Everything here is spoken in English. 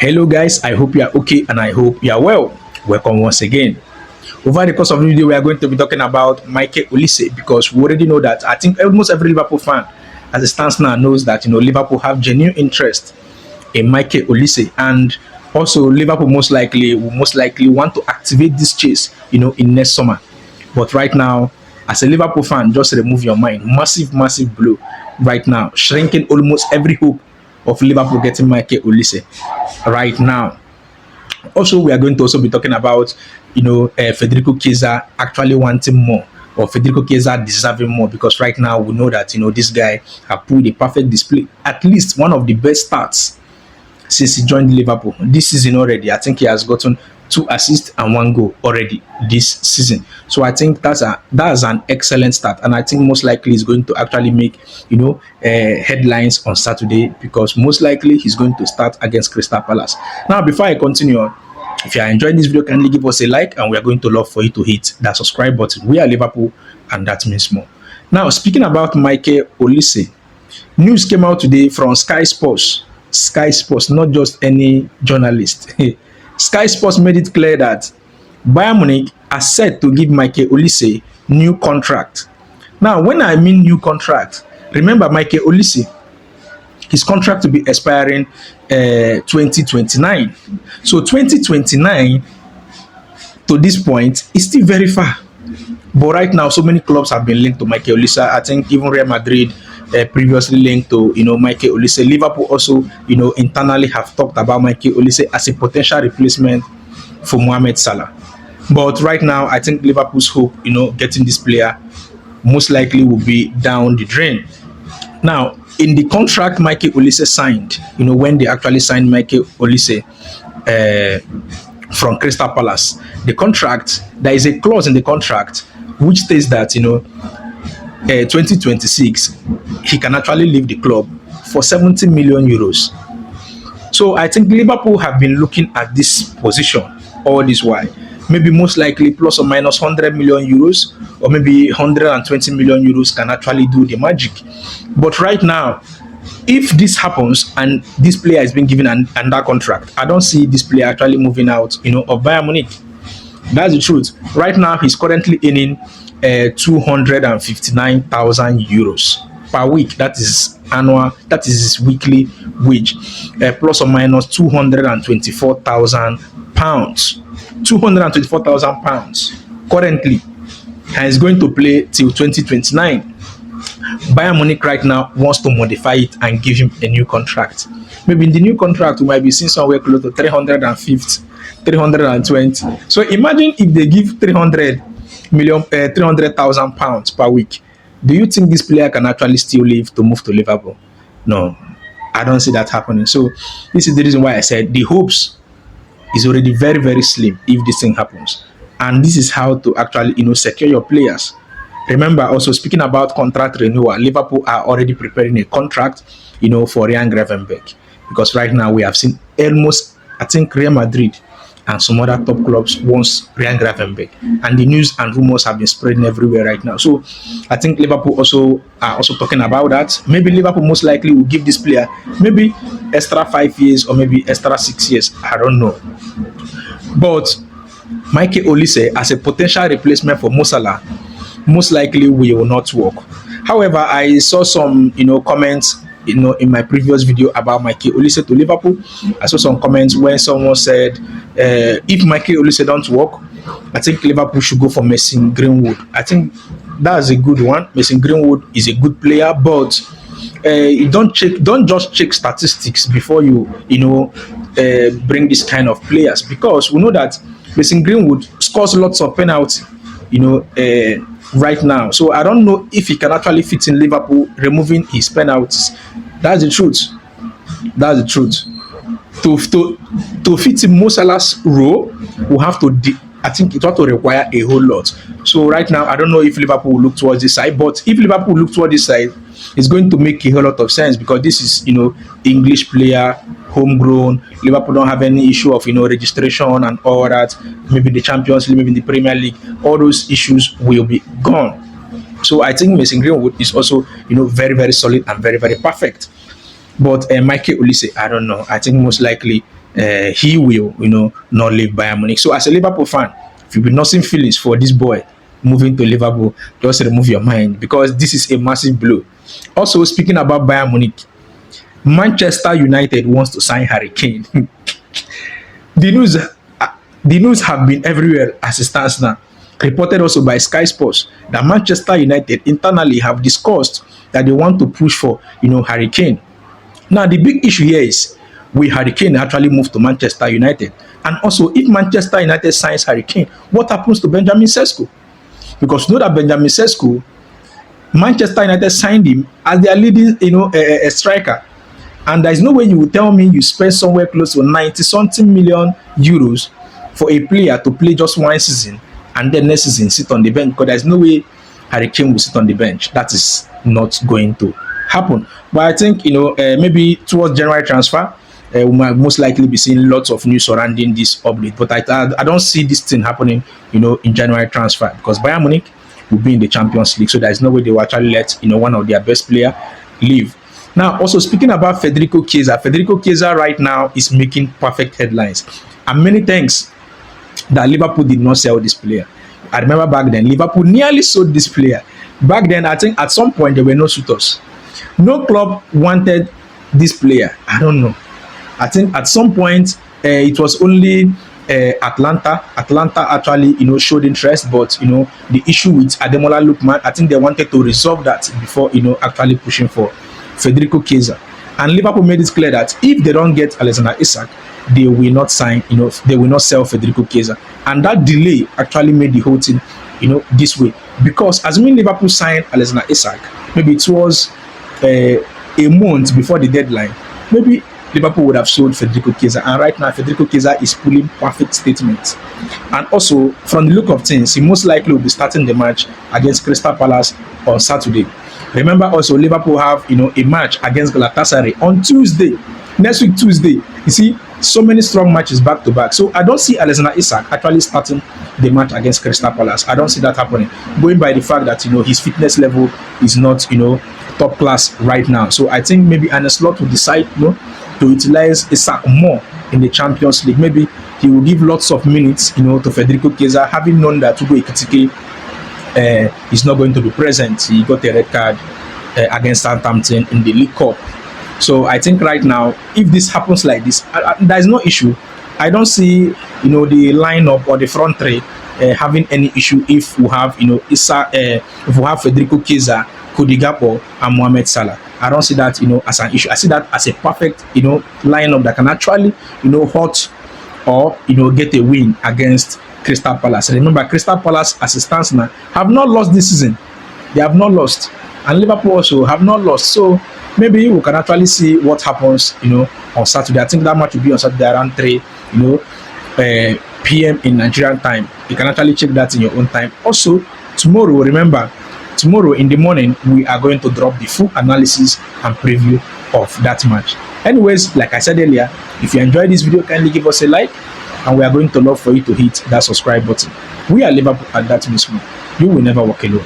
Hello guys, I hope you are okay and I hope you are well. Welcome once again. Over the course of the video, we are going to be talking about Michael Olise because we already know that I think almost every Liverpool fan, as it stands now, knows that Liverpool have genuine interest in Michael Olise, and also Liverpool most likely want to activate this chase, in next summer. But right now, as a Liverpool fan, just remove your mind. Massive blow right now, shrinking almost every hope of Liverpool getting Michael Olise right now. Also, we are going to also be talking about, Federico Chiesa actually wanting more, or Federico Chiesa deserving more, because right now we know that this guy have put a perfect display, at least one of the best starts since he joined Liverpool this season already. I think he has gotten 2 assists and 1 goal already this season. So I think that's an excellent start, and I think most likely he's going to actually make headlines on Saturday, because most likely he's going to start against Crystal Palace. Now, before I continue on, if you are enjoying this video, kindly give us a like, and we are going to love for you to hit that subscribe button. We are Liverpool, and that means more. Now, speaking about Michael Olise, news came out today from Sky Sports. Sky Sports, not just any journalist. Sky Sports made it clear that Bayern Munich are set to give Michael Olise new contract. Now, when I mean new contract, remember Michael Olise, his contract will be expiring 2029. So 2029 to this point is still very far. But right now, so many clubs have been linked to Michael Olise. I think even Real Madrid previously linked to Michael Olise. Liverpool also internally have talked about Michael Olise as a potential replacement for Mohamed Salah. But right now, I think Liverpool's hope getting this player most likely will be down the drain. Now, in the contract Michael Olise signed, when they actually signed Michael Olise from Crystal Palace, the contract, there is a clause in the contract which states that 2026 he can actually leave the club for 70 million euros. So I think Liverpool have been looking at this position all this while. Maybe most likely plus or minus 100 million euros, or maybe 120 million euros can actually do the magic. But right now, if this happens and this player is being given another contract, I don't see this player actually moving out of Bayern Munich. That's the truth. Right now, he's currently earning 259,000 euros per week. That is annual. That is his weekly wage, plus or minus 224,000 pounds. 224,000 pounds currently, and is going to play till 2029. Bayern Munich right now wants to modify it and give him a new contract. Maybe in the new contract we might be seeing somewhere close to 350, 320. So imagine if they give 300,000 pounds per week. Do you think this player can actually still leave to move to Liverpool? No, I don't see that happening. So this is the reason why I said the hopes is already very slim if this thing happens. And this is how to actually secure your players. Remember, also speaking about contract renewal, Liverpool are already preparing a contract for Ryan Gravenberch, because right now we have seen almost, I think, Real Madrid and some other top clubs wants Ryan Gravenberch, and the news and rumors have been spreading everywhere right now. So I think Liverpool also are also talking about that. Maybe Liverpool most likely will give this player maybe extra 5 years or maybe extra 6 years. I don't know. But Michael Olise as a potential replacement for Mo Salah most likely will not work. However, I saw some comments in my previous video about Michael Olise to Liverpool. I saw some comments where someone said if Michael Olise don't work, I think Liverpool should go for Mason Greenwood. I think that's a good one. Mason Greenwood is a good player, but you don't just check statistics before you bring this kind of players, because we know that Mason Greenwood scores lots of penalty right now. So I don't know if he can actually fit in Liverpool, removing his penalties. That's the truth. That's the truth. To fit in Mo Salah's role, we have to. I think it ought to require a whole lot. So right now, I don't know if Liverpool will look towards this side, but if Liverpool look towards this side, it's going to make a whole lot of sense, because this is English player, homegrown. Liverpool don't have any issue of registration and all that. Maybe the Champions League, maybe the Premier League, all those issues will be gone. So I think Mason Greenwood is also very solid and very perfect. But Michael Olise, I don't know. I think most likely he will, not leave Bayern Munich. So as a Liverpool fan, if you've been nursing feelings for this boy moving to Liverpool, just remove your mind because this is a massive blow. Also, speaking about Bayern Munich, Manchester United wants to sign Harry Kane. the news, the news have been everywhere as it stands now. Reported also by Sky Sports that Manchester United internally have discussed that they want to push for, Harry Kane. Now, the big issue here is will Harry Kane actually move to Manchester United? And also, if Manchester United signs Harry Kane, what happens to Benjamin Sesko? Because you know that Benjamin Sesko, Manchester United signed him as their leading, a striker. And there is no way you will tell me you spend somewhere close to 90 something million euros for a player to play just one season and then next season sit on the bench, because there is no way Harry Kane will sit on the bench. That is not going to happen. But I think, maybe towards January transfer, we might most likely be seeing lots of news surrounding this update. But I don't see this thing happening, in January transfer, because Bayern Munich will be in the Champions League. So there is no way they will actually let, one of their best player leave. Now, also speaking about Federico Chiesa right now is making perfect headlines. And many thanks that Liverpool did not sell this player. I remember back then, Liverpool nearly sold this player. Back then, I think at some point there were no suitors. No club wanted this player. I don't know. I think at some point it was only Atlanta. Atlanta actually, showed interest, but the issue with Ademola Lookman, I think they wanted to resolve that before, actually pushing for Federico Chiesa. And Liverpool made it clear that if they don't get Alexander Isak, they will not sign, they will not sell Federico Chiesa. And that delay actually made the whole thing, this way. Because assuming Liverpool signed Alexander Isak, maybe it was a month before the deadline, maybe Liverpool would have sold Federico Chiesa. And right now, Federico Chiesa is pulling perfect statements. And also, from the look of things, he most likely will be starting the match against Crystal Palace on Saturday. Remember also, Liverpool have, a match against Galatasaray on Tuesday. Next week, Tuesday. You see, so many strong matches back to back. So I don't see Alexander Isak actually starting the match against Crystal Palace. I don't see that happening. Going by the fact that, his fitness level is not, top class right now. So I think maybe Arne Slot will decide, to utilize Isak more in the Champions League. Maybe he will give lots of minutes, to Federico Chiesa, having known that Ugo Ekitike is not going to be present. He got a red card against Southampton in the League Cup. So I think right now, if this happens like this, there is no issue. I don't see, the lineup or the front three having any issue if we have, if we have Federico Chiesa, Cody Gakpo, and Mohamed Salah. I don't see that, as an issue. I see that as a perfect, lineup that can actually, hurt or, get a win against Crystal Palace. Remember, Crystal Palace, as it stands now, have not lost this season. They have not lost. And Liverpool also have not lost. So maybe we can actually see what happens, on Saturday. I think that match will be on Saturday around 3, p.m. in Nigerian time. You can actually check that in your own time. Also, tomorrow, remember, tomorrow in the morning, we are going to drop the full analysis and preview of that match. Anyways, like I said earlier, if you enjoyed this video, kindly give us a like, and we are going to love for you to hit that subscribe button. We are Liverpool, and that means you will never walk alone.